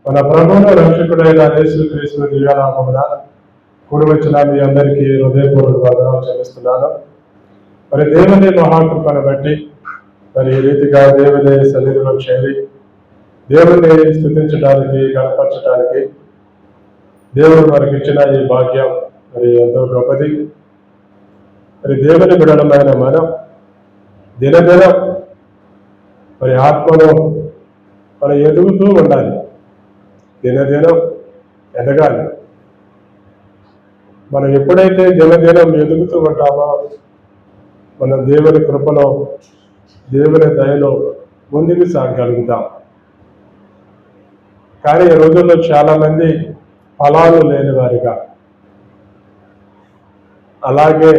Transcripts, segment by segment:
మన ప్రభువును రక్షకుడైన యేసుక్రీస్తు దివ్యనామమున కూడి వచ్చిన మీ అందరికీ హృదయపూర్వక వందనాలు చెల్లిస్తున్నాను. మరి దేవుని మహాకృపను బట్టి మరి ఈ రీతిగా దేవుని సన్నిధిలో చేరి దేవుని స్థుతించడానికి కనపరచడానికి దేవుడు మనకి ఇచ్చిన ఈ భాగ్యం మరి ఎంతో గొప్పది. మరి దేవుని బిడలమైన మనం దినదినం మరి ఆత్మలో మనం ఎదుగుతూ ఉండాలి, దినదినం ఎదగాలి. మనం ఎప్పుడైతే దినదినం ఎదుగుతూ ఉంటామో మనం దేవుని కృపలో దేవుని దయలో ముందుకు సాగలుగుతాం. కానీ ఈ రోజుల్లో చాలామంది ఫలాలు లేని వారిగా అలాగే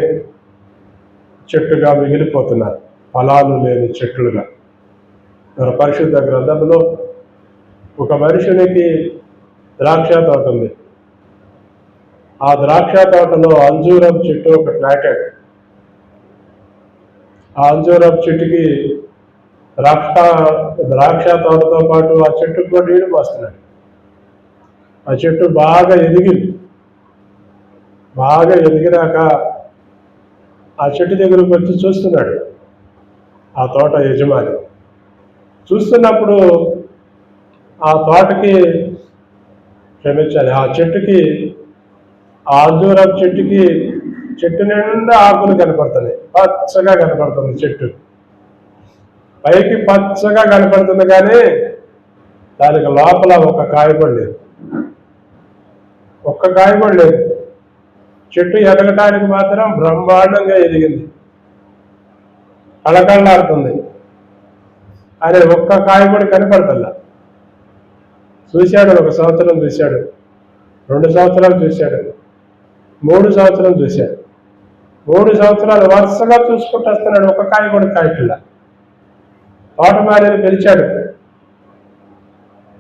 చెట్టుగా మిగిలిపోతున్నారు, ఫలాలు లేని చెట్లుగా. మన పరిశుద్ధ గ్రంథంలో ఒక మనుషునికి ద్రాక్ష తోట ఉంది. ఆ ద్రాక్ష తోటలో అంజూరం చెట్టు ఒకటి నాటాడు. ఆ అంజూరం చెట్టుకి ద్రాక్ష తోటతో పాటు ఆ చెట్టుకు కూడా నీళ్లు పోస్తున్నాడు. ఆ చెట్టు బాగా ఎదిగింది. బాగా ఎదిగినాక ఆ చెట్టు దగ్గరకు వచ్చి చూస్తున్నాడు ఆ తోట యజమాని. చూస్తున్నప్పుడు ఆ తోటకి క్షమించాలి, ఆ చెట్టుకి, ఆ అంజూరం చెట్టుకి చెట్టు నిండా ఆకులు కనపడుతున్నాయి, పచ్చగా కనపడుతుంది. చెట్టు పైకి పచ్చగా కనపడుతుంది, కానీ దానికి లోపల ఒక్క కాయ కూడా లేదు, ఒక్క కాయ కూడా లేదు. చెట్టు ఎదగటానికి మాత్రం బ్రహ్మాండంగా ఎదిగింది, కళకళలాడుతుంది. అరే ఒక్క కాయ కూడా కనపడతల్లా. చూశాడు, 1 సంవత్సరం చూశాడు, 2 సంవత్సరాలు చూశాడు, 3 సంవత్సరాలు చూశాడు. 3 సంవత్సరాలు వరుసగా చూసుకుంటూ వస్తున్నాడు, ఒక్క కాయ కూడా కాయట్లా. తోటమాలిని పిలిచాడు,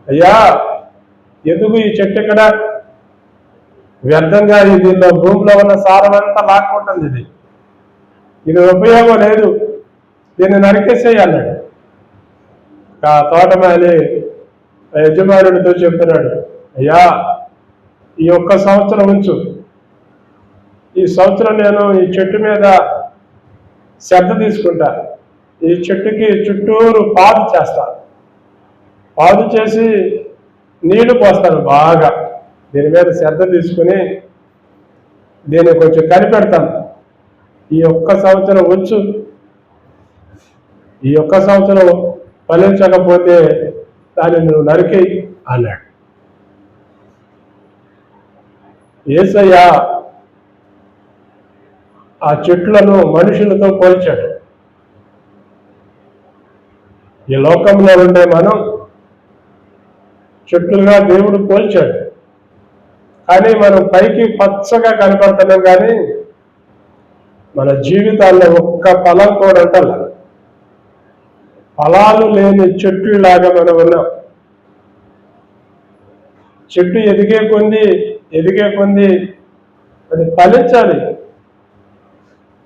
అయ్యా ఎందుకు ఈ చెట్టు ఇక్కడ వ్యర్థంగా దీనిలో భూమిలో ఉన్న సారం అంతా లాక్కుంటుంది, ఇది ఉపయోగం లేదు, దీన్ని నరికేసేయి అన్నాడు. ఆ తోటమాలి యజమానుడితో చెప్తున్నాడు, అయ్యా ఈ 1 సంవత్సరం ఉంచు, ఈ సంవత్సరం నేను ఈ చెట్టు మీద శ్రద్ధ తీసుకుంటా, ఈ చెట్టుకి చుట్టూరు పాదు చేస్తా, పాదు చేసి నీళ్లు పోస్తాను బాగా, దీని మీద శ్రద్ధ తీసుకుని దీన్ని కొంచెం కనిపెడతాను, ఈ 1 సంవత్సరం ఉంచు, ఈ 1 సంవత్సరం ఫలించకపోతే దాన్ని నువ్వు నరికేయి అన్నాడు. యేసయ్య ఆ చెట్లను మనుషులతో పోల్చాడు. ఈ లోకంలో ఉండే మనం చెట్లుగా దేవుడు పోల్చాడు. కానీ మనం పైకి పచ్చగా కనపడుతున్నాం, కానీ మన జీవితాల్లో ఒక్క ఫలం కూడా ఉండాలి. ఫలాలు లేని చెట్టులాగా మనం ఉన్నాం. చెట్టు ఎదిగే కొంది అది ఫలించాలి.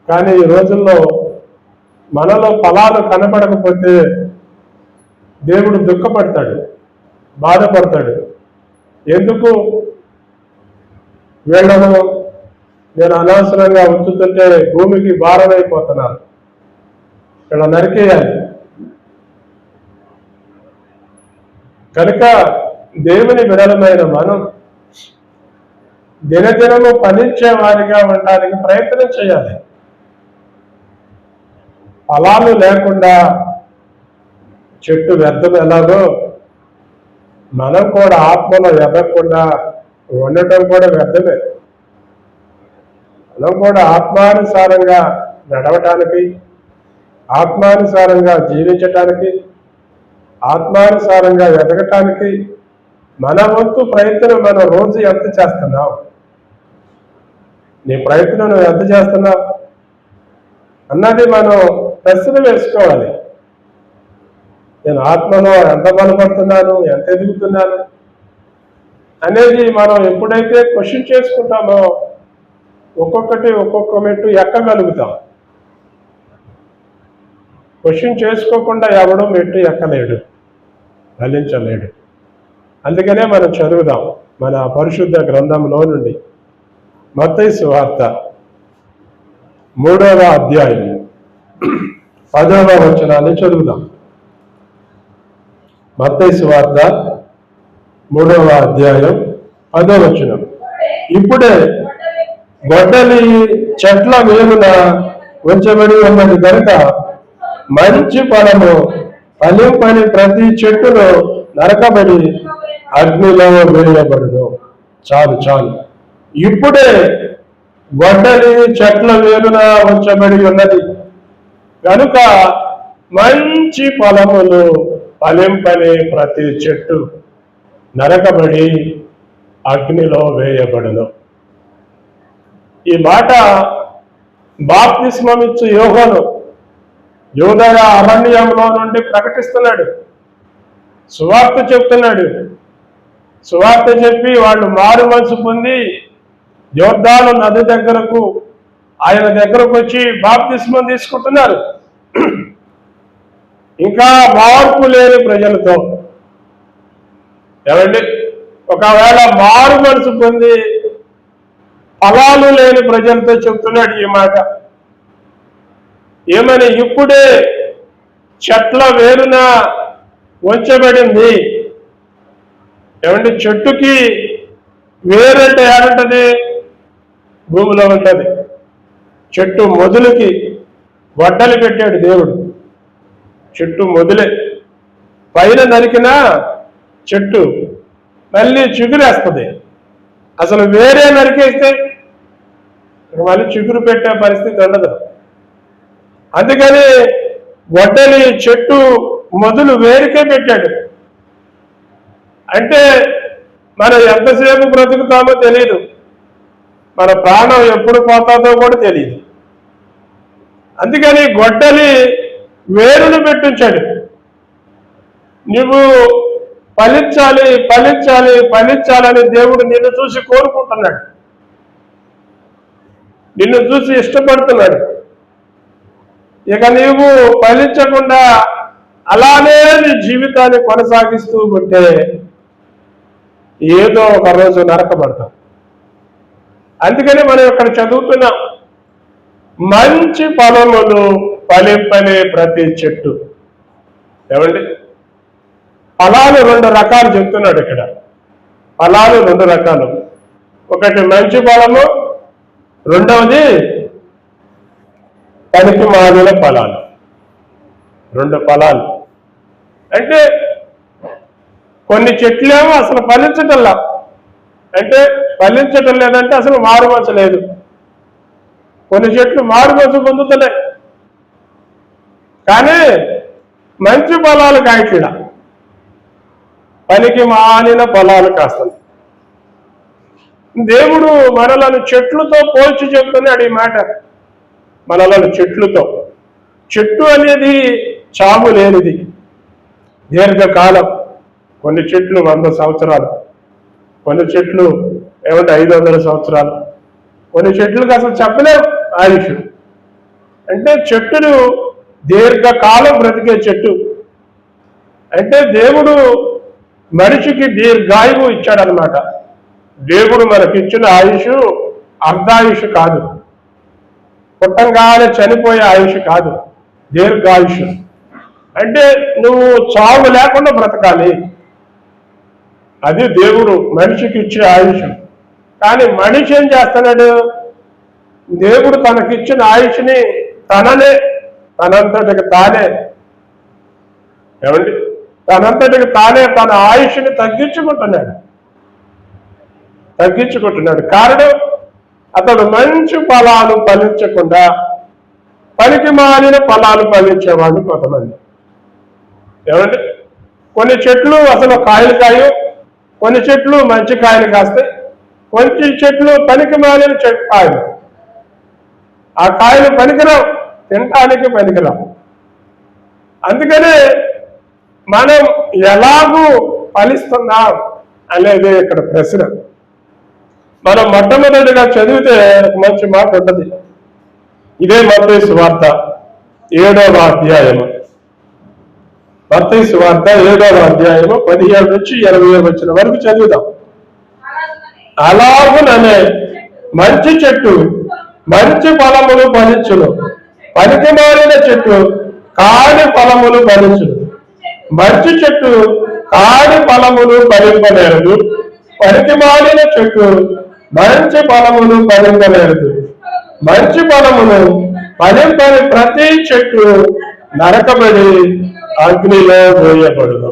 కానీ ఈ రోజుల్లో మనలో ఫలాలు కనపడకపోతే దేవుడు దుఃఖపడతాడు, బాధపడతాడు. ఎందుకు వీళ్ళను నేను అనవసరంగా ఉంచుతుంటే భూమికి భారమైపోతున్నాను, ఇక్కడ నరికేయాలి. కనుక దేవుని బిడలమైన మనం దినదినము ఫలించే వారిగా ఉండడానికి ప్రయత్నం చేయాలి. ఫలాలు లేకుండా చెట్టు వ్యర్థం ఎలాగో మనం కూడా ఆత్మలో ఎదగకుండా ఉండటం కూడా వ్యర్థమే. మనం కూడా ఆత్మానుసారంగా నడవటానికి, ఆత్మానుసారంగా జీవించటానికి, ఆత్మానుసారంగా ఎదగటానికి మన వంతు ప్రయత్నం మనం రోజు ఎంత చేస్తున్నాం? నీ ప్రయత్నం నువ్వు ఎంత చేస్తున్నావు అన్నది మనం ప్రశ్న వేసుకోవాలి. నేను ఆత్మలో ఎంత బలపడుతున్నాను, ఎంత ఎదుగుతున్నాను అనేది మనం ఎప్పుడైతే క్వశ్చన్ చేసుకుంటామో ఒక్కొక్క మెట్టు ఎక్కగలుగుతాం. క్వశ్చన్ చేసుకోకుండా ఎవడో మెట్టు ఎక్కలేడు, ఫలించలేడు. అందుకనే మనం చదువుదాం మన పరిశుద్ధ గ్రంథంలో నుండి మత్తయి సువార్త 3వ అధ్యాయం 10వ వచనాన్ని చదువుదాం. మత్తయి సువార్త 3వ అధ్యాయం 10వ వచనం. ఇప్పుడే గొడ్డలి చెట్ల వేలున ఉంచబడి ఉన్నది కనుక మంచి ఫలము ఫలింపని ప్రతి చెట్టును నరకబడి అగ్నిలో వేయబడును. చాలు చాలు. ఇప్పుడే గొడ్డలి చెట్ల వేలున ఉంచబడి ఉన్నది కనుక మంచి ఫలములు ఫలింపని ప్రతి చెట్టు నరకబడి అగ్నిలో వేయబడును. ఈ మాట బాప్తిస్మమిచ్చు యోహాను యూదయ అరణ్యంలో నుండి ప్రకటిస్తున్నాడు. సువార్త చెప్తున్నాడు. సువార్త చెప్పి వాళ్ళు మారు మనసు పొంది యోర్దాను నది దగ్గరకు ఆయన దగ్గరకు వచ్చి బాప్తిస్మం తీసుకుంటున్నారు. ఇంకా మార్పు లేని ప్రజలతో ఏమండి, ఒకవేళ మారు మనసు పొంది ఫలాలు లేని ప్రజలతో చెప్తున్నాడు ఈ మాట. ఏమని? ఇప్పుడే చెట్ల వేరున ఉంచబడింది. ఏమంటే చెట్టుకి వేరంటే ఏమంటది? భూమిలో ఉంటుంది. చెట్టు మొదలుకి గొడ్డలి పెట్టాడు దేవుడు. చెట్టు మొదలే పైన నరికిన చెట్టు మళ్ళీ చిగురేస్తుంది. అసలు వేరే నరికేస్తే మళ్ళీ చిగురు పెట్టే పరిస్థితి ఉండదు. అందుకని గొడ్డలి చెట్టు మొదలు వేరుకే పెట్టాడు. అంటే మనం ఎంతసేపు బ్రతుకుతామో తెలియదు, మన ప్రాణం ఎప్పుడు పోతుందో కూడా తెలియదు. అందుకని గొడ్డలి వేరును పెట్టించాడు. నువ్వు ఫలించాలి ఫలించాలి ఫలించాలని దేవుడు నిన్ను చూసి కోరుకుంటున్నాడు, నిన్ను చూసి ఇష్టపడుతున్నాడు. ఇక నీవు ఫలించకుండా అలానే నీ జీవితాన్ని కొనసాగిస్తూ ఉంటే ఏదో ఒక రోజు నరకబడతాం. అందుకని మనం ఇక్కడ చదువుతున్నాం, మంచి ఫలములు ఫలింపనే ప్రతి చెట్టు. ఏమండి, ఫలాలు 2 రకాలు చెప్తున్నాడు ఇక్కడ. ఫలాలు 2 రకాలు. ఒకటి మంచి ఫలము, రెండవది పనికి మాలిన ఫలాలు. 2 ఫలాలు. అంటే కొన్ని చెట్లేమో అసలు ఫలించటంలా, అంటే ఫలించటం లేదంటే అసలు మారుమచ్చ లేదు. కొన్ని చెట్లు మారుమచ్చ పొందుతున్నాయి కానీ మంచి ఫలాలు కాయట్లా, పనికి మాలిన ఫలాలు కాస్తుంది. దేవుడు మనలను చెట్లుతో పోల్చి చెప్తున్నాడు ఈ మాట. మనలను చెట్లుతో. చెట్టు అనేది చావు లేనిది, దీర్ఘకాలం. కొన్ని చెట్లు 100 సంవత్సరాలు, కొన్ని చెట్లు 500 సంవత్సరాలు, కొన్ని చెట్లకు అసలు చెప్పలేవు ఆయుష్. అంటే చెట్టును దీర్ఘకాలం బ్రతికే చెట్టు. అంటే దేవుడు మనిషికి దీర్ఘాయువు ఇచ్చాడనమాట. దేవుడు మనకిచ్చిన ఆయుష్ అర్ధాయుష్ కాదు, పుట్టంగానే చనిపోయే ఆయుష్ కాదు, దీర్ఘాయుష్. అంటే నువ్వు చావు లేకుండా బ్రతకాలి, అది దేవుడు మనిషికి ఇచ్చే ఆయుష్. కానీ మనిషి ఏం చేస్తున్నాడు? దేవుడు తనకిచ్చిన ఆయుష్ని తనంతటికి తానే తన ఆయుష్ని తగ్గించుకుంటున్నాడు. కారణం, అతడు మంచి ఫలాలు ఫలించకుండా పనికి మాలిన ఫలాలు ఫలించేవాడు కొంతమంది. ఏమండి, కొన్ని చెట్లు అసలు కాయలు కాయు, కొన్ని చెట్లు మంచి కాయలు కాస్తాయి, కొన్ని చెట్లు పనికి మాలిన కాయలు. ఆ కాయలు పనికిరావు, తినటానికి పనికిరావు. అందుకనే మనం ఎలాగూ ఫలిస్తున్నాం అనేది ఇక్కడ ప్రశ్న. మనం మొట్టమొదటిగా చదివితే ఒక మంచి మాట ఉంటుంది. ఇదే మత్తయి సువార్త 7వ అధ్యాయము మత్తయి సువార్త 7వ అధ్యాయము 17 నుంచి 20 వచ్చిన వరకు చదువుదాం. అలాగుననే మంచి చెట్టు మంచి ఫలములు ఫలించును, పనికి మారిన చెట్టు కాని ఫలములు ఫలించును. మంచి చెట్టు కాని ఫలములు ఫలింపలేరదు, పనికి మారిన చెట్టు మంచి ఫలములు ఫలింపలేరదు. మంచి ఫలములు ఫలింపని ప్రతి చెట్టు నరకబడి అగ్నిలో వేయబడును.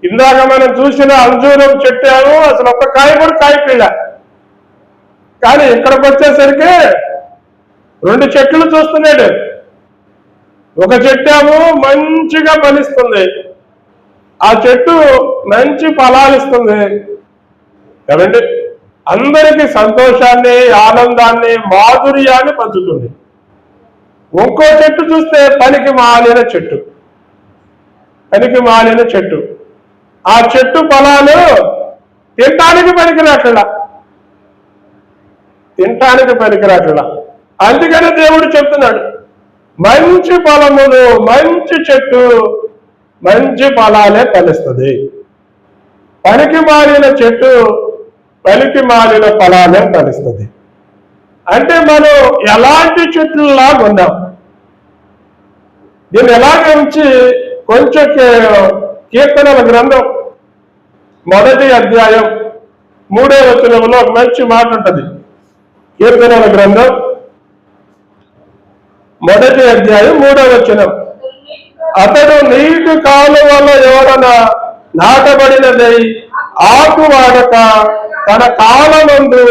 ఇందాక మనం చూసిన అంజూరం చెట్టు అసలు ఒక్క కాయ కూడా కాయపిల్ల, కానీ ఇక్కడికి వచ్చేసరికి 2 చెట్లు చూస్తున్నాడు. ఒక చెట్టు మంచిగా ఫలిస్తుంది, ఆ చెట్టు మంచి ఫలాలు ఇస్తుంది కదండి, అందరికీ సంతోషాన్ని, ఆనందాన్ని, మాధుర్యాన్ని పంచుతుంది. ఇంకో చెట్టు చూస్తే పనికి మాలిన చెట్టు, పనికి మాలిన చెట్టు. ఆ చెట్టు ఫలాలు తినటానికి పనికిరాట్లా, తినటానికి పనికిరాట్లా. అందుకని దేవుడు చెప్తున్నాడు, మంచి ఫలములు, మంచి చెట్టు మంచి ఫలాలే ఫలిస్తుంది, పనికి మాలిన చెట్టు పనికి మాలిన ఫలాలే ఫలిస్తుంది. అంటే మనం ఎలాంటి చెట్లులాగా ఉన్నాం. దీన్ని ఎలాగ ఉంచి కొంచెం కీర్తనల గ్రంథం 1వ అధ్యాయం 3వ వచనంలో ఒక మంచి మాట ఉంటుంది. కీర్తనల గ్రంథం 1వ అధ్యాయం 3వ వచనం, అతడు నీటి కాలువల ఎవరన నాటబడినదై ఆకు వాడక తన కాలమందు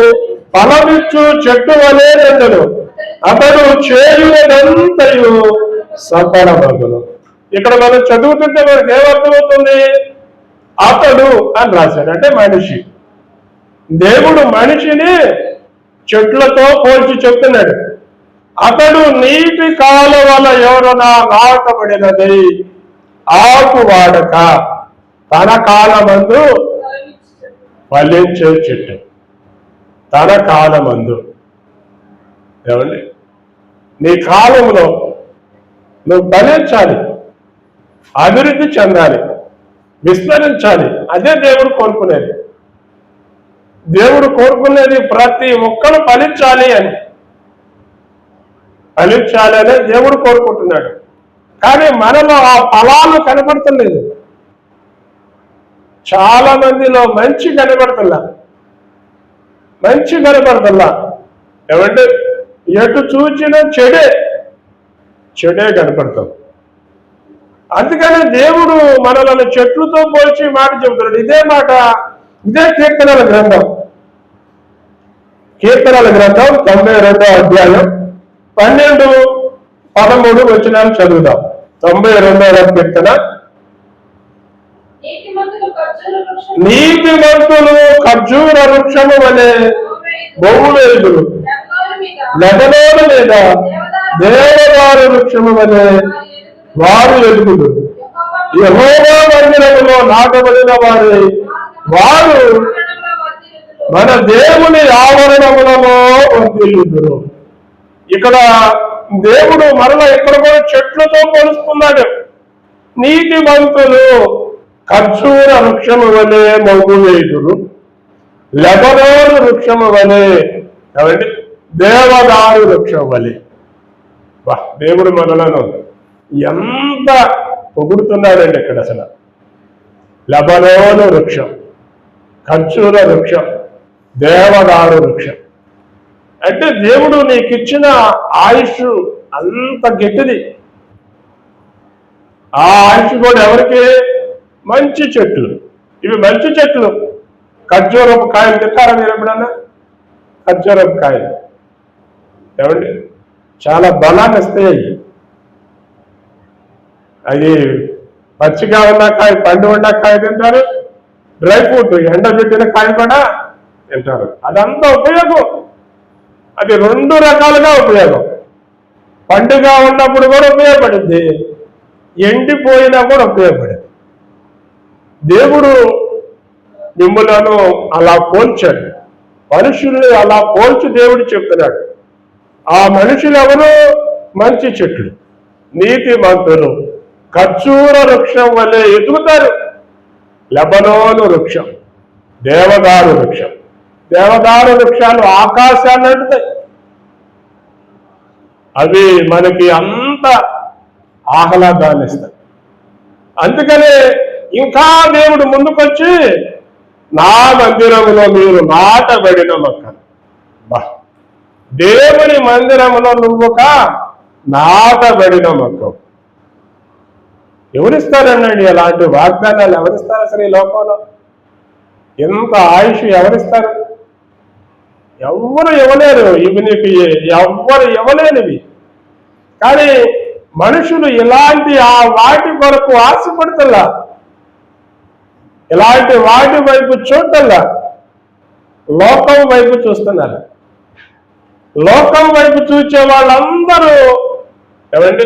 ఫలమిచ్చు చెట్టు వలె నిండును, అతడు చేయునంతయు సఫలమగును. ఇక్కడ మనం చదువుతుంటే మనకు ఏమర్థమవుతుంది? అతడు అని రాశాడు, అంటే మనిషి. దేవుడు మనిషిని చెట్లతో పోల్చి చెప్తున్నాడు. అతడు నీటి కాలువల ఎవరన్నా నాటబడినది ఆకు వాడక తన కాలమందు ఫలించే చెట్టు. తన కాలమందు ఏమండి, నీ కాలంలో నువ్వు ఫలించాలి, అభివృద్ధి చెందాలి, విస్తరించాలి. అదే దేవుడు కోరుకునేది. దేవుడు కోరుకునేది ప్రతి ఒక్కరు ఫలించాలి అని, ఫలించాలి అనే దేవుడు కోరుకుంటున్నాడు. కానీ మనలో ఆ ఫలాలు కనబడతలేదు. చాలా మందిలో మంచి కనబడతల్లా, మంచి కనబడతల్లా. ఏమంటే ఎటు చూచిన చెడే కనపడతాం. అందుకనే దేవుడు మనలను చెట్లతో పోల్చి మాట చెబుతున్నాడు. ఇదే మాట, ఇదే కీర్తనల గ్రంథం 92వ అధ్యాయం 12, 13 వచనాలు చదువుదాం. 92వ కీర్తన. నీతిమంతులు ఖర్జూర వృక్షము వలె బహువేదులు, లెబనోను మీద దేవదారు వృక్షము వలె వారు ఎదుగులు. యెహోవా మందిరములో నాటబడిన వారు మన దేవుని ఆవరణములలో వర్ధిల్లుదురు. ఇక్కడ దేవుడు మరలా ఇక్కడ కూడా చెట్లతో పోలుస్తున్నాడు. నీతిమంతులు ఖర్జూర వృక్షము వలె మగువేదురు, లెబనోను వృక్షము వలె, కాబట్టి దేవదారు వృక్షం వలె. దేవుడు మనలను ఎంత పొగుడుతున్నాడండి ఇక్కడ. అసలు లెబనోను వృక్షం, ఖర్జూర వృక్షం, దేవదారు వృక్షం అంటే దేవుడు నీకు ఇచ్చిన ఆయుష్ అంత గట్టిది. ఆ ఆయుష్ కూడా ఎవరికి? మంచి చెట్లు. ఇవి మంచి చెట్లు. ఖర్జూరపు కాయలు తింటారా మీరు ఎప్పుడన్నా? ఖర్జూరపు కాయలు ఏమండి చాలా బలాన్ని ఇస్తాయి. అది పచ్చిగా ఉన్న కాయ, పండు ఉన్న కాయ తింటారు, డ్రై ఫ్రూట్ ఎండబెట్టిన కాయ కూడా తింటారు. అదంతా ఉపయోగం. అది 2 రకాలుగా ఉపయోగం. పండుగ ఉన్నప్పుడు కూడా ఉపయోగపడింది, ఎండిపోయినా కూడా ఉపయోగపడింది. దేవుడు మిమ్మలను అలా పోల్చాడు, మనుషుల్ని అలా పోల్చి దేవుడు చెప్తున్నాడు. ఆ మనుషులు ఎవరు? మంచి చెట్లు, నీతిమంతులు, ఖర్జూర వృక్షం వలె ఎదుగుతారు. లెబనోను వృక్షం, దేవదారు వృక్షం. దేవదారు వృక్షాలు ఆకాశాన్ని అంటుతాయి. అవి మనకి అంత ఆహ్లాదాన్ని ఇస్తాయి. అందుకనే ఇంకా దేవుడు ముందుకొచ్చి నా మందిరంలో మీరు నాటబడిన మొక్కలు. దేవుని మందిరంలో నువ్వొక నాటబడిన మొక్కవు. ఎవరిస్తారనండి అలాంటి వాగ్దానాలు? ఎవరిస్తారు అసలు ఈ లోకంలో? ఎంత ఆయుష్ ఎవరిస్తారు? ఎవ్వరు ఇవ్వలేరు. ఇవి నీకు ఎవ్వరు ఇవ్వలేనివి. కానీ మనుషులు ఇలాంటి వాటి కొరకు ఆశపడుతున్నా, ఇలాంటి వాటి వైపు చూడటంలా లోకం వైపు చూస్తున్నారు. లోకం వైపు చూసే వాళ్ళందరూ ఏమండి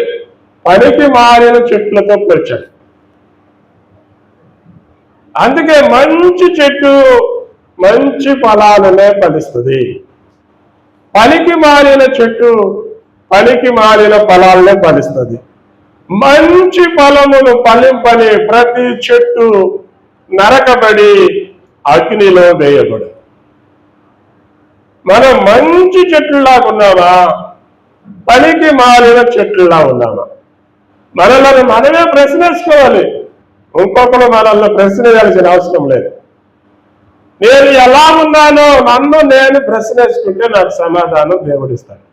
పనికి మారిన చెట్లతో పోల్చారు. అందుకే మంచి చెట్టు మంచి ఫలాలనే ఫలిస్తుంది. పనికి మారిన చెట్టు పనికి మారిన ఫలాలనే ఫలిస్తుంది. మంచి ఫలములు ఫలింపని ప్రతి చెట్టు నరకబడి అగ్నిలో వేయబడు. మనం మంచి చెట్లులాగా ఉన్నామా, పనికి మారిన చెట్లులా ఉన్నామా? మనల్ని మనమే ప్రశ్నేసుకోవాలి. ఇంకొకరు మనల్ని ప్రశ్న వేయాల్సిన అవసరం లేదు. నేను ఎలా ఉన్నానో నన్ను నేను ప్రశ్నేసుకుంటే నాకు సమాధానం దేవుడిస్తాడు.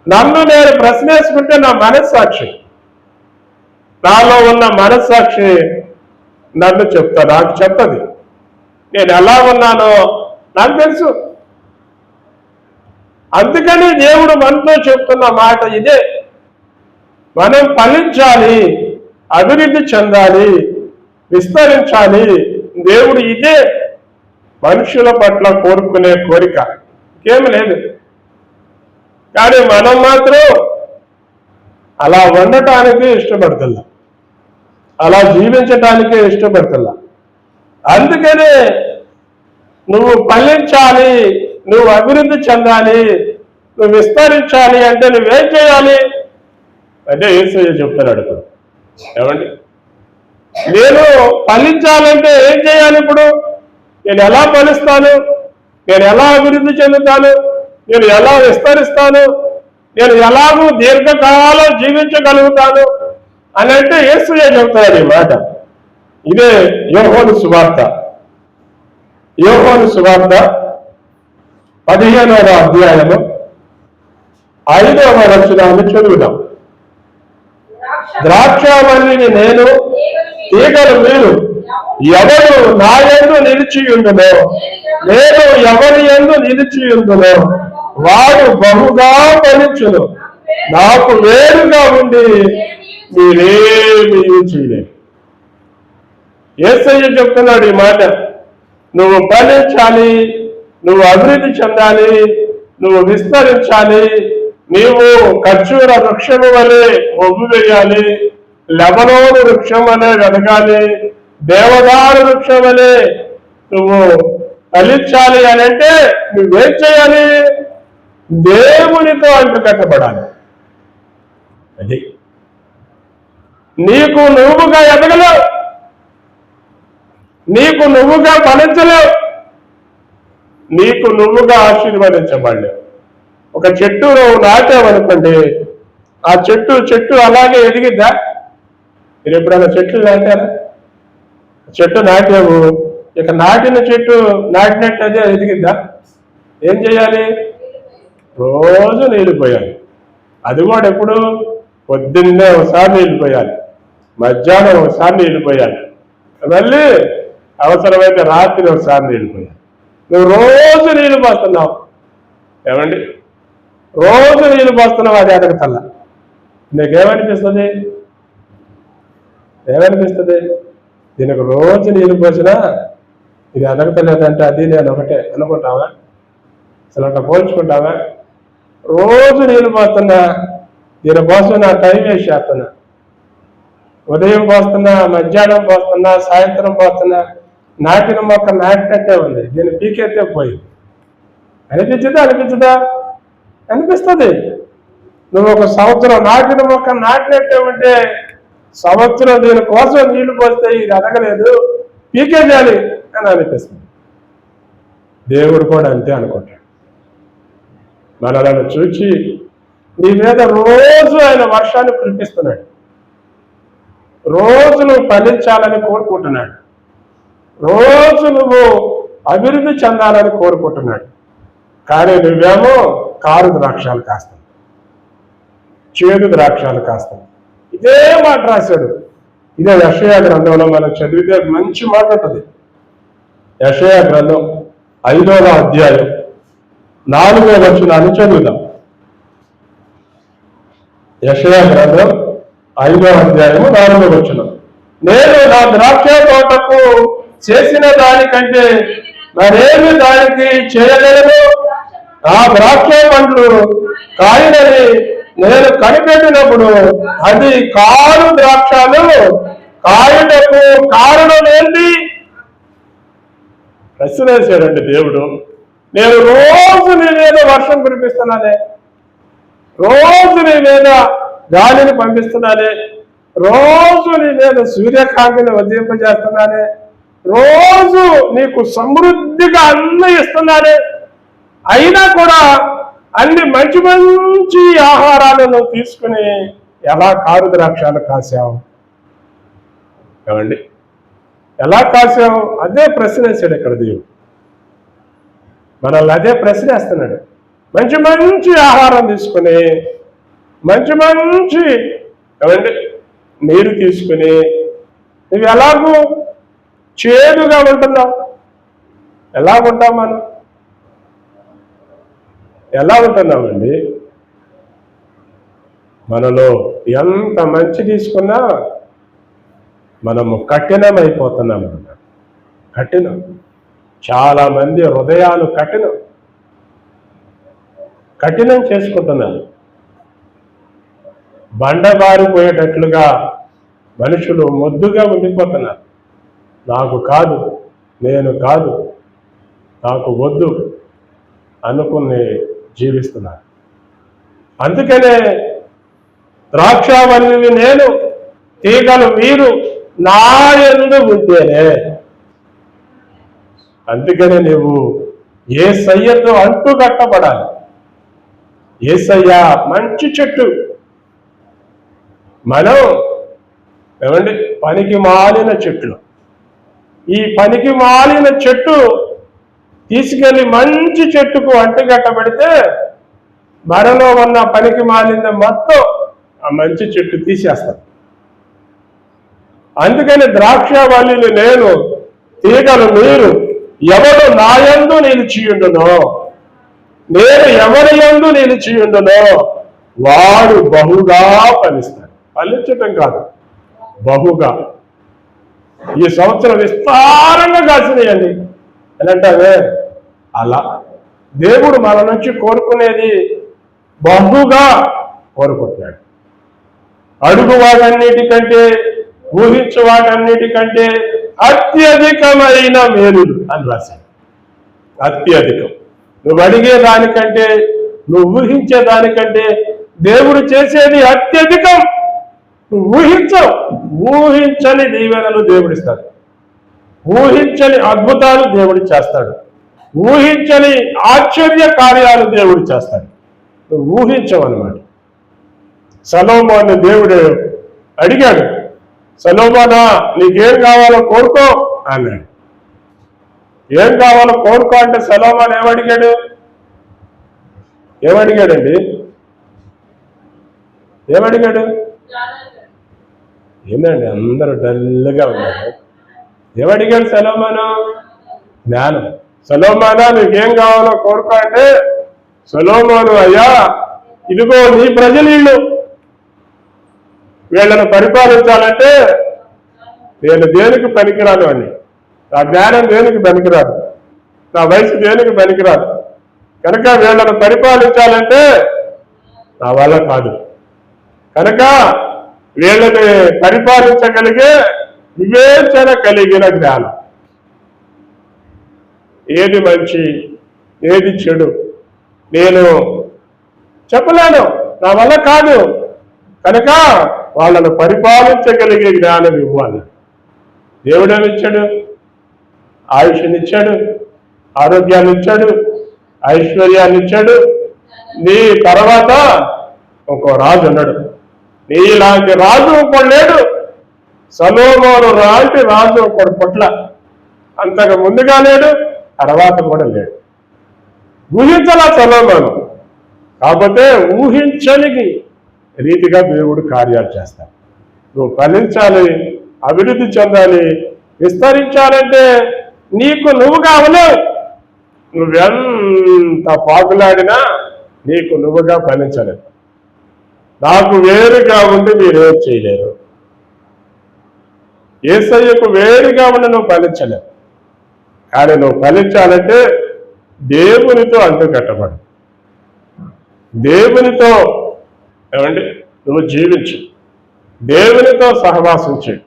నన్ను నేను ప్రశ్నేసుకుంటే నా మనస్సాక్షి, నాలో ఉన్న మనస్సాక్షి నన్ను నాకు చెప్తుంది. నేను ఎలా ఉన్నానో నాకు తెలుసు. అందుకని దేవుడు మనతో చెప్తున్న మాట ఇదే. మనం ఫలించాలి, అభివృద్ధి చెందాలి, విస్తరించాలి. దేవుడు ఇదే మనుషుల పట్ల కోరుకునే కోరిక, ఇంకేమి లేదు. కానీ మనం మాత్రం అలా ఉండటానికి ఇష్టపడుతున్నా, అలా జీవించటానికి ఇష్టపడుతున్నా. అందుకనే నువ్వు ఫలించాలి, నువ్వు అభివృద్ధి చెందాలి, నువ్వు విస్తరించాలి అంటే నువ్వేం చేయాలి అంటే యేసయ్య చెప్తున్నాడు. ఇప్పుడు ఏమండి, నేను ఫలించాలంటే ఏం చేయాలి? ఇప్పుడు నేను ఎలా ఫలిస్తాను? నేను ఎలా అభివృద్ధి చెందుతాను? నేను ఎలా విస్తరిస్తాను? నేను ఎలాగూ దీర్ఘకాలం జీవించగలుగుతాను అని అంటే యేసయ్య చెప్తున్నాడు ఈ మాట. ఇదే యోహాను సువార్త. యోహాను సువార్త 15వ అధ్యాయము 5వ వచనాన్ని చదువుదాం. ద్రాక్షావల్లిని నేను, తీగలు మీరు. ఎవరు నా యందు నిలిచియుండునో, నేను ఎవరి యందు నిలిచియుండునో వాడు బహుగా ఫలించును. నాకు వేరుగా ఉండి మీరేమీ చేయలేరు. యేసయ్య చెప్తున్నాడు ఈ మాట. నువ్వు ఫలించాలి, నువ్వు అభివృద్ధి చెందాలి, నువ్వు విస్తరించాలి. నీవు ఖర్జూర వృక్షము వలె ఒగ్గు వేయాలి, లెబనోను వృక్షం వలె వెదగాలి, దేవదారు వృక్షం వలె నువ్వు ఫలించాలి అని అంటే నువ్వేం చేయాలి? దేవునితో అంటుకట్టబడాలి. అది నీకు నువ్వుగా ఎదగలేవు, నీకు నువ్వుగా ఫలించలేవు, నీకు నువ్వుగా ఆశీర్వదించబడలేవు. ఒక చెట్టు నువ్వు నాటావనుకోండి, ఆ చెట్టు అలాగే ఎదిగిద్దా? మీరు ఎప్పుడైనా చెట్లు నాటారా? చెట్టు నాటావు, ఇక నాటిన చెట్టు నాటినట్టు అదే ఎదిగిద్దా? ఏం చేయాలి? రోజు నీళ్ళు పోయాలి. అది కూడా ఎప్పుడు? పొద్దున్నే ఒకసారి నీళ్ళు పోయాలి, మధ్యాహ్నం ఒకసారి నీళ్ళు పోయాలి, మళ్ళీ అవసరమైతే రాత్రి ఒకసారి నీళ్ళు పోయాలి. నువ్వు రోజు నీళ్ళు పోస్తున్నావు. ఏమండి, రోజు నీళ్ళు పోస్తున్నావు, అది ఎదగతల్లా. నీకేమనిపిస్తుంది? ఏమనిపిస్తుంది? దీనికి రోజు నీళ్ళు పోసినా ఇది ఎదగతలేదంటే అది నేను ఒకటే అనుకుంటావా? అసలు అట్లా పోల్చుకుంటావా? రోజు నీళ్ళు పోస్తున్నా, దీనికోసం నా టైం వేస్ట్ చేస్తున్నా. ఉదయం పోస్తున్నా, మధ్యాహ్నం పోస్తున్నా, సాయంత్రం పోస్తున్నా. నాటిన మొక్క నాటినట్టే ఉంది, దీన్ని పీకెత్తే పోయింది. అనిపించదా? అనిపిస్తుంది. నువ్వు ఒక సంవత్సరం నాటిన మొక్క నాటినట్టే ఉంటే సంవత్సరం దీనికోసం నీళ్లు పోస్తే ఇది ఎదగలేదు, పీకేయాలి అని అనిపిస్తుంది. దేవుడు కూడా అంతే అనుకుంటాడు. మనలను చూచి నీ మీద రోజు ఆయన వర్షాన్ని కురిపిస్తున్నాడు, రోజు నువ్వు ఫలించాలని కోరుకుంటున్నాడు, రోజు నువ్వు అభివృద్ధి చెందాలని కోరుకుంటున్నాడు. కానీ నువ్వేమో కారు ద్రాక్షాలు కాస్తావు, చేదు ద్రాక్షాలు కాస్తావు. ఇదే మాట రాశాడు. ఇదే యెషయా గ్రంథంలో మనం చదివితే మంచి మాట ఉంటుంది. యెషయా గ్రంథం 5వ అధ్యాయం 4వ వచనాన్ని చదువుదాం. యెషయా గ్రంథం 5వ అధ్యాయము 4వ వచనం. నేను నా ద్రాక్ష తోటకు చేసిన దానికంటే మరేమి దానికి చేయలేను. ఆ ద్రాక్ష పండ్లు కాయలని నేను కనిపెట్టినప్పుడు అది కారు ద్రాక్షలు కాయుటకు కారణం ఏంటి? ప్రశ్న వేశాడండి దేవుడు. నేను రోజు నీ మీద వర్షం కురిపిస్తున్నానే, రోజు నీ మీద గాలిని పంపిస్తున్నానే, రోజు నీ మీద సూర్యకాంతిని వర్ధింపజేస్తున్నానే, రోజు నీకు సమృద్ధిగా అన్ని ఇస్తున్నానే, అయినా కూడా అన్ని మంచి మంచి ఆహారాలను తీసుకుని ఎలా కారు ద్రాక్షాలు కాసావు? ఏమండి, ఎలా కాసావు? అదే ప్రశ్న వేసాడు ఇక్కడ దేవుడు. మనల్ని అదే ప్రశ్న వేస్తున్నాడు. మంచి మంచి ఆహారం తీసుకుని, మంచి మంచి ఏమండి నీరు తీసుకుని నువ్వు ఎలాగూ చేదుగా ఉంటున్నావు. ఎలాగుంటావు మనం? ఎలా ఉంటున్నామండి? మనలో ఎంత మంచి తీసుకున్నా మనము కఠినమైపోతున్నాం. కఠినం. చాలా మంది హృదయాలు కఠినం చేసుకుంటున్నారు. బండబారిపోయేటట్లుగా మనుషులు మొద్దుగా ఉండిపోతున్నారు. నాకు కాదు, నేను కాదు, నాకు వద్దు అనుకుని జీవిస్తున్నారు. అందుకనే ద్రాక్షావల్లిని నేను, తీగలు మీరు నా యందు ఉంటేనే. అందుకనే నువ్వు యేసయ్యతో అంటుకట్టబడాలి. యేసయ్య మంచి చెట్టు, మనం ఏమండి పనికి మాలిన చెట్లు. ఈ పనికి మాలిన చెట్టు తీసుకెళ్లి మంచి చెట్టుకు అంటుకట్టబడితే మనలో ఉన్న పనికి మాలిన మొత్తం ఆ మంచి చెట్టు తీసేస్తాం. అందుకని ద్రాక్షావల్లిని నేను, తీగలు మీరు, ఎవరు నా యందు నిలిచియుండునో, నేను ఎవరి యందు నిలిచియుండునో వాడు బహుగా ఫలిస్తాడు. ఫలించటం కాదు, బహుగా. ఈ సంవత్సరం విస్తారంగా కాసినాయండి అని అంటావే, అలా దేవుడు మన నుంచి కోరుకునేది బహుగా కోరుకుంటున్నాడు. అడుగు వాటన్నిటికంటే, ఊహించు వాటన్నిటికంటే అత్యధికమైన మేలులు అని రాశాడు. అత్యధికం. నువ్వు అడిగే దానికంటే, నువ్వు ఊహించే దానికంటే దేవుడు చేసేది అత్యధికం. నువ్వు ఊహించవు. ఊహించని దీవెనలు దేవుడిస్తాడు, ఊహించని అద్భుతాలు దేవుడు చేస్తాడు, ఊహించని ఆశ్చర్య కార్యాలు దేవుడు చేస్తాడు. నువ్వు ఊహించవు అన్నమాట. సొలొమోను దేవుడు అడిగాడు, సొలొమోనా నీకేం కావాలో కోరుకో అన్నాడు. ఏం కావాలో కోరుకో అంటే సొలొమోను ఏమడిగాడు? ఏమడిగాడండి? ఏమడిగాడు? ఏందండి అందరూ డల్గా ఉన్నారు? ఏమడిగాడు సొలొమోను? జ్ఞానం. సొలొమోనా నీకేం కావాలో కోరుకో అంటే, సొలొమోను అయ్యా ఇదిగో నీ ప్రజలు వీళ్ళను పరిపాలించాలంటే నేను దేనికి పనికిరాను అని, నా జ్ఞానం దేనికి పనికిరాదు, నా వయసు దేనికి పనికిరాదు, కనుక వీళ్ళను పరిపాలించాలంటే నా వల్ల కాదు. కనుక వీళ్ళని పరిపాలించగలిగే వివేచన కలిగిన జ్ఞానం, ఏది మంచి ఏది చెడు నేను చెప్పలేను, నా వల్ల కాదు. కనుక వాళ్ళను పరిపాలించగలిగే జ్ఞానం ఇవ్వాలి. దేవుడేమిచ్చాడు? ఆయుష్నిచ్చాడు, ఆరోగ్యాన్ని ఇచ్చాడు, ఐశ్వర్యాన్ని ఇచ్చాడు. నీ తర్వాత ఇంకో రాజు ఉన్నాడు. నీలాంటి రాజు ఇంకోడు లేడు. సొలొమోను లాంటి రాజు ఇంకోడు పుట్ల. అంతకు ముందుగా లేడు, తర్వాత కూడా లేడు. ఊహించాల సొలొమోను. కాకపోతే ఊహించని రీతిగా దేవుడు కార్యాలు చేస్తాడు. నువ్వు ఫలించాలి, అభివృద్ధి చెందాలి, విస్తరించాలంటే నీకు నువ్వుగా అవలేవు. నువ్వెంత పాకులాడినా నీకు నువ్వుగా ఫలించలేవు. నాకు వేరుగా ఉండి మీరేం చేయలేరు. యేసయ్యకు వేరుగా ఉండి నువ్వు ఫలించలేవు. కానీ నువ్వు ఫలించాలంటే దేవునితో అంటుకట్టబడు. దేవునితో ఏమండి నువ్వు జీవించు, దేవునితో సహవాసం చేయి,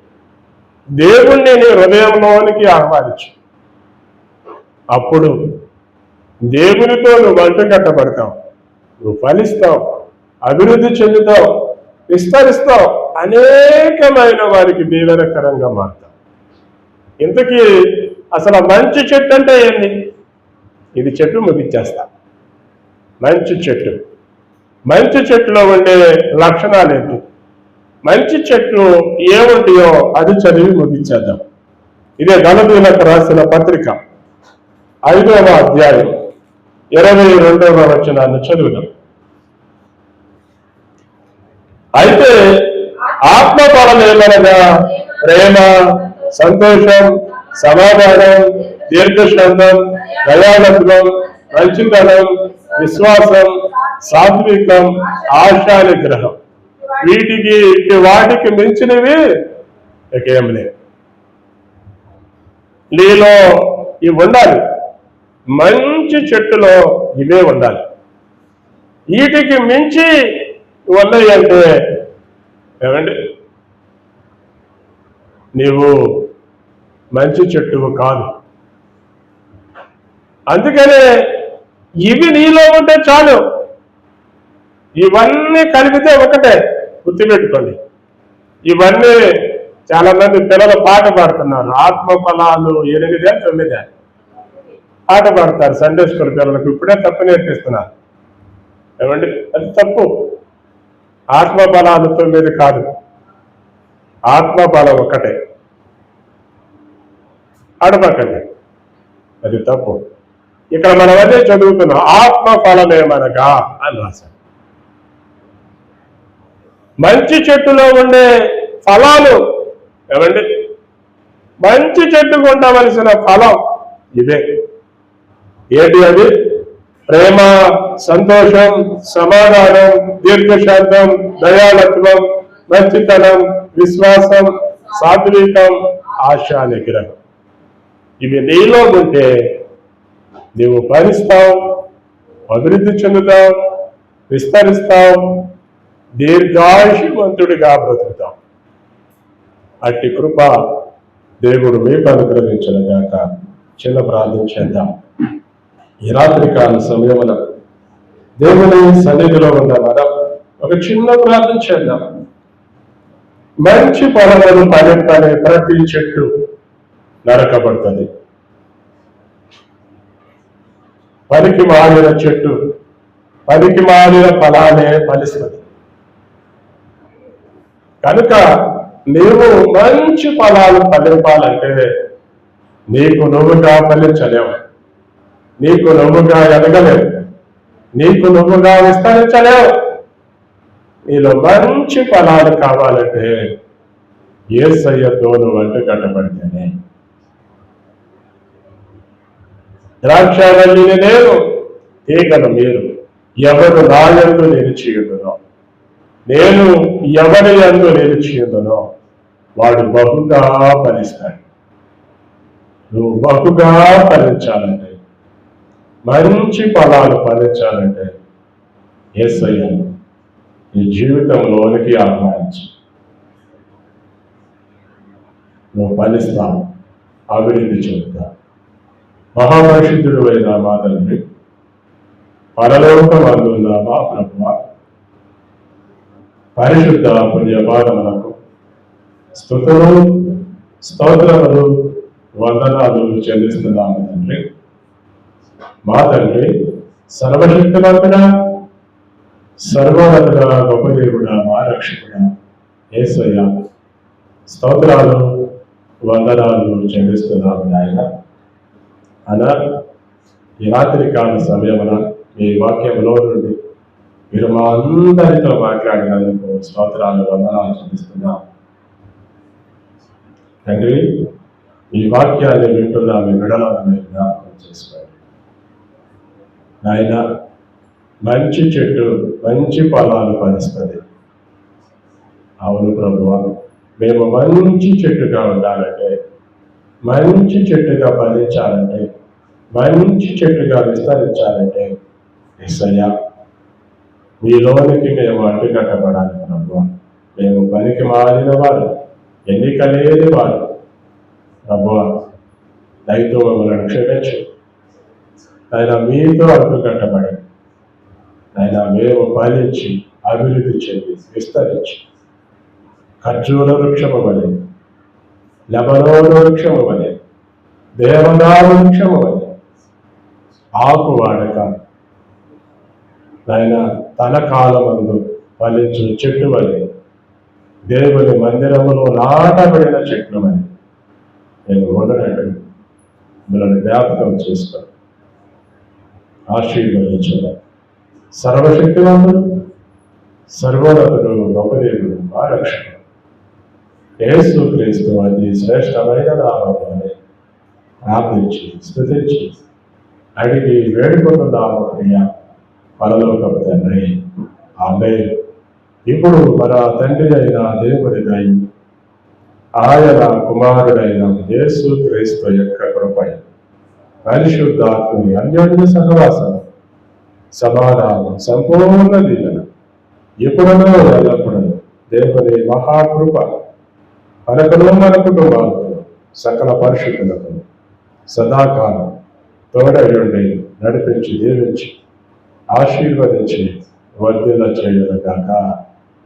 దేవుణ్ణి నీ హృదయంలోనికి ఆహ్వానించు. అప్పుడు దేవునితో నువ్వు అంటుకట్టబడతావు, నువ్వు ఫలిస్తావు, అభివృద్ధి చెందుతావు, విస్తరిస్తావు, అనేకమైన వారికి దీవెనకరంగా మారుతావు. ఇంతకీ అసలు మంచి చెట్టు అంటే ఏంటి? ఇది చెట్టు ముగించేస్తా. మంచి చెట్టు, మంచి చెట్టులో ఉండే లక్షణాలు ఏంటి? మంచి చెట్లు ఏముంటాయో అది చదివి ముగించేద్దాం. ఇదే గలతీయులకు రాసిన పత్రిక 5వ అధ్యాయం 22వ వచనాన్ని చదువుదాం. అయితే ఆత్మఫలం ఏమనగా ప్రేమ, సంతోషం, సమాధానం, దీర్ఘశాంతం, దయాళత్వం, మంచితనం, విశ్వాసం, సాత్వికం, ఆశా నిగ్రహం. వాటికి మించినవి ఇకేం లేవు. నీలో ఇవి ఉండాలి. మంచి చెట్టులో ఇవే ఉండాలి. వీటికి మించి ఉన్నాయి అంటే ఏమండి నీవు మంచి చెట్టువు కాదు. అందుకనే ఇవి నీలో ఉంటే చాలు. ఇవన్నీ కలిపితే ఒకటే, గుర్తుపెట్టుకోండి. ఇవన్నీ చాలా మంది పిల్లలు పాట పాడుతున్నారు. ఆత్మఫలాలు 8 9 పాట పాడతారు సండే స్కూల్ పిల్లలకు. ఇప్పుడే తప్పు నేర్పిస్తున్నారు. ఏమండి అది తప్పు. ఆత్మఫలాలు 9 కాదు, ఆత్మఫలం ఒకటే. అడపకండి, అది తప్పు. ఇక్కడ మనం అదే చదువుతున్నాం. ఆత్మఫలమేమనగా అని రాశారు. మంచి చెట్టులో ఉండే ఫలాలు ఏమండి, మంచి చెట్టుకు ఉండవలసిన ఫలం ఇదే. ఏంటి అది? ప్రేమ, సంతోషం, సమాధానం, దీర్ఘశాంతం, దయాళత్వం, మంచితనం, విశ్వాసం, సాత్వికం, ఆశా నిగ్రహం. ఇవి నీలో ఉంటే నీవు ఫలిస్తావు, అభివృద్ధి చెందుతావు, విస్తరిస్తావు, దీర్ఘాయుష్మంతుడిగా బ్రతుకుతాం. అట్టి కృప దేవుడు మీకు అనుగ్రహించిన గాక. చిన్న ప్రార్థన చేద్దాం. ఈ రాత్రికాల సమయంలో దేవుని సన్నిధిలో ఉన్న మనం ఒక చిన్న ప్రార్థన చేద్దాం. మంచి ఫలములు ఫలించే ప్రతి చెట్టు నరకబడుతుంది. పనికి మారిన చెట్టు పనికి మారిన ఫలాలే ఫలిస్తుంది. కనుక నీవు మంచి ఫలాలు ఫలింపాలంటే నీకు నువ్వుగా ఫలించలేవు, నీకు నువ్వుగా ఎదగలేవు, నీకు నువ్వుగా విస్తరించలేవు. నీలో మంచి ఫలాలు కావాలంటే యేసయ్యతో నువ్వు అంటుకట్టబడితేనే. ద్రాక్షావల్లిని నేను, తీగను మీరు. ఎవరు నా యందు నిలిచియుండునో, నేను ఎవరి యందు నిలిచియుండునో వాడు బహుగా ఫలిస్తాడు. నువ్వు బహుగా ఫలించాలంటే, మంచి ఫలాలు ఫలించాలంటే యేసయ్యను నీ జీవితంలోనికి ఆహ్వానించు. నువ్వు ఫలిస్తావు, అభివృద్ధి చెందుతావు. మహాపరిశుద్ధుడు అయిన మా తండ్రి, పరలోకమందున్న మా ప్రభువా, పరిశుద్ధ పుణ్యపాదములకు స్తుతులు స్తోత్రములు వందనాలు చెల్లిస్తున్నాము తండ్రి. మా తండ్రి, సర్వశక్తివంతుడ, సర్వోన్నతుడ, గొప్ప దేవుడ, మా రక్షకుడ యేసయ్య, స్తోత్రాలు వందనాలు చెల్లిస్తున్నాము నాయన. అలా ఈ రాత్రి కాల సమయమున మీ వాక్యంలో నుండి మీరు మా అందరితో మాట్లాడినందుకు స్తోత్రాలు వందనాలు చెల్లిస్తున్నాం తండ్రి. ఈ వాక్యాన్ని వింటున్నా మీ విడలను మీరు జ్ఞాపకం చేసుకోండి నాయన. మంచి చెట్టు మంచి ఫలాలు ఫలిస్తుంది. అవును ప్రభువా, మేము మంచి చెట్టుగా ఉండాలంటే, మంచి చెట్టుగా ఫలించాలంటే, మంచి చెట్టుగా విస్తరించాలంటే యేసయ్యా మీలోనికి మేము అడ్డుకట్టబడాలి ప్రభువా. మేము పనికి మారిన వారు, ఎన్నిక లేని వారు ప్రభువా. దయతో మమ్మల్ని క్షమించు ఆయన. మీతో అడ్డుకట్టబడి ఆయన మేము ఫలించి అభివృద్ధి చెంది విస్తరించి ఖర్జూర వృక్షము వలె, లెబనోను వృక్షము వలె, దేవదారు వృక్షము వలె ఆకు వాడక ఆయన తన కాలమందు ఫలించు చెట్టు వలె, దేవుని మందిరములో నాటబడిన చెట్లు వలె నేను ఉండనట్టు మిమ్మల్ని జ్ఞాపకం చేసుకోండి, ఆశీర్వదించాలి. సర్వశక్తివంతుడు, సర్వోన్నతుడు, గొప్ప దేవుడు, మా రక్షకుడు యేసు క్రీస్తు అతి శ్రేష్టమైన నామమునే ప్రార్థించి స్తుతించి అడిగి వేడుకుంటున్నాము ప్రియా పరలోకపు తండ్రి, ఆమేన్. ఇప్పుడు మన తండ్రి అయిన దేవుని దయ, ఆయన కుమారుడైన యేసు క్రీస్తు యొక్క కృపై, పరిశుద్ధాత్మని అన్యోన్య సహవాసం, సమాధానం, సంపూర్ణ దీవెన ఎప్పుడనో ఎల్లప్పుడూ దేవుని మహాకృప మనకును మన కుటుంబాలకు సకల పరిశుద్ధులకు సదాకాలం తోడయుండి నడిపించి దీవించి ఆశీర్వదించి వర్ధిల్ల చేయగాక.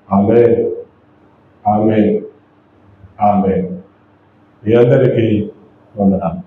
ఆమేన్, ఆమేన్, ఆమేన్. మీ అందరికీ వందనాలు.